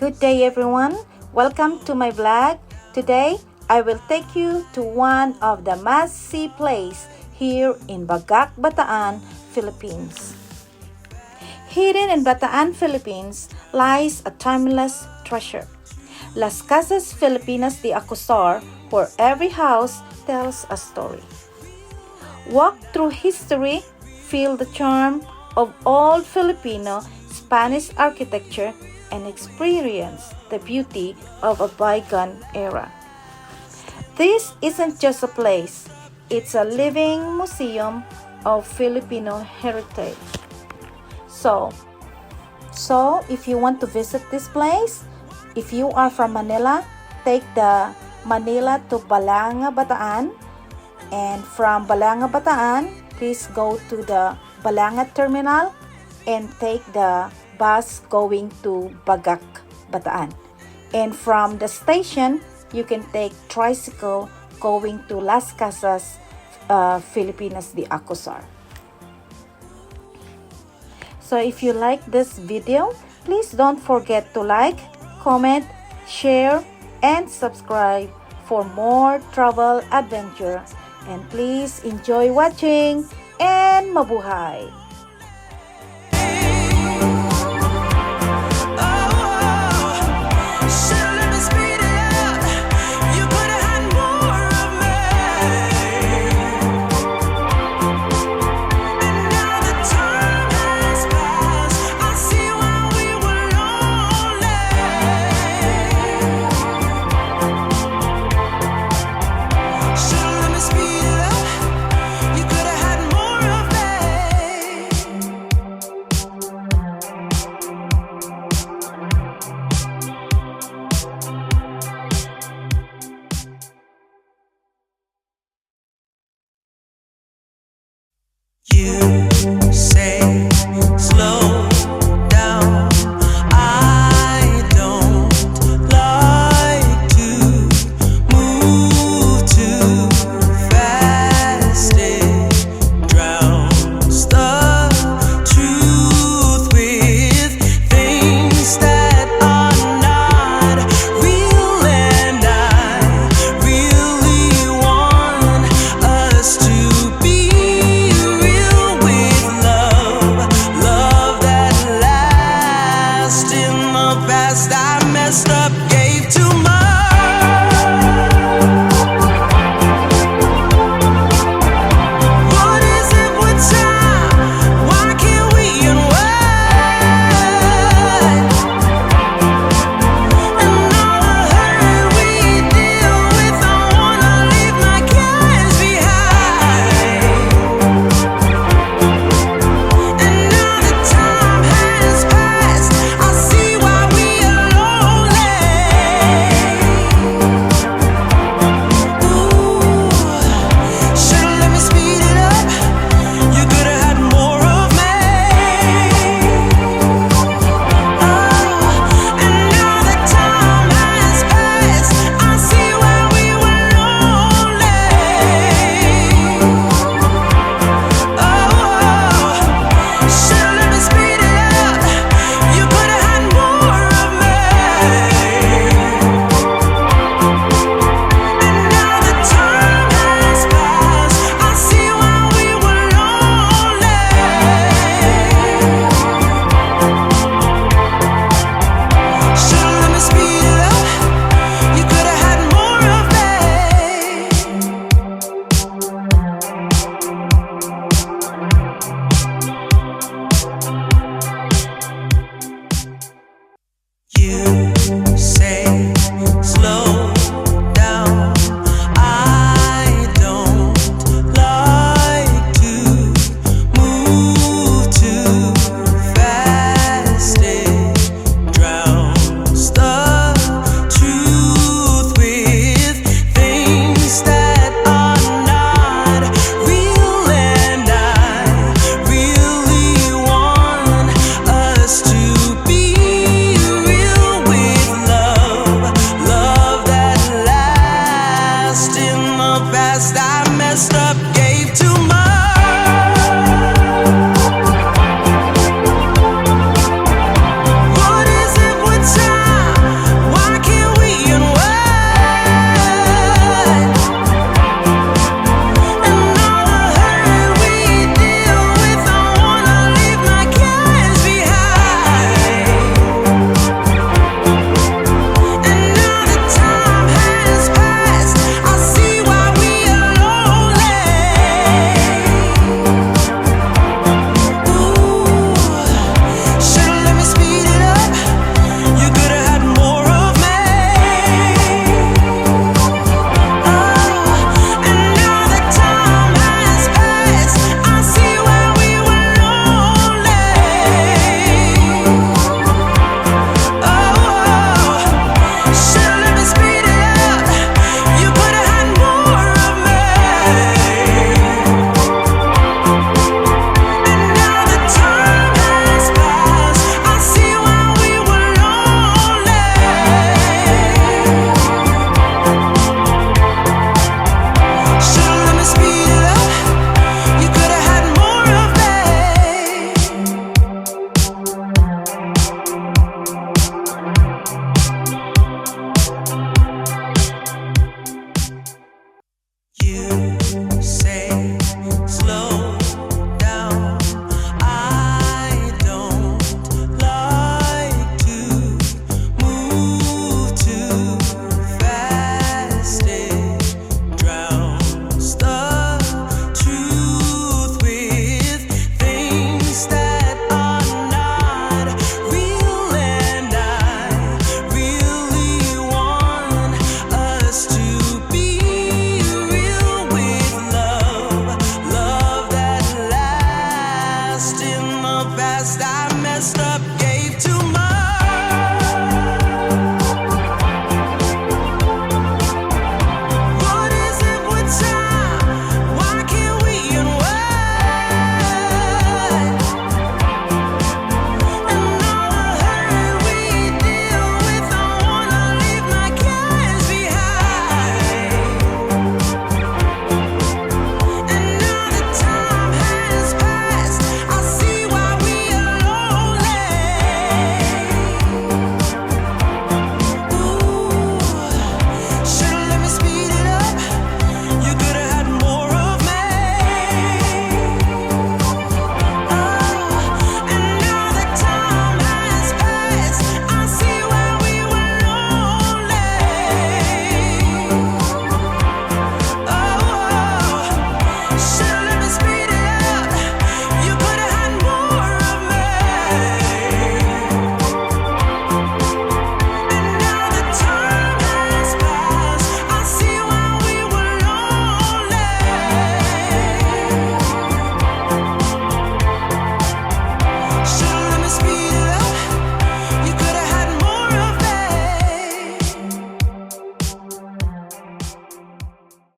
Good day everyone, welcome to my vlog. Today, I will take you to one of the must-see place here in Bataan, Philippines. Hidden in Bataan, Philippines lies a timeless treasure, Las Casas Filipinas de Acuzar, where every house tells a story. Walk through history, feel the charm of old Filipino Spanish architecture, and experience the beauty of a bygone era. This isn't just a place, it's a living museum of Filipino heritage. So if you want to visit this place, if you are from Manila, take the Manila to Bataan, and from Bataan, please go to the Balanga terminal and take the bus going to Bataan. And from the station, you can take tricycle going to Las Casas Filipinas de Acuzar. So if you like this video, please don't forget to like, comment, share, and subscribe for more travel adventure. And please enjoy watching and mabuhay! You say slow down. I don't like to move too fast. It drowns the truth with things that are not real, and I really want us to be love that lasts. In the past I messed up.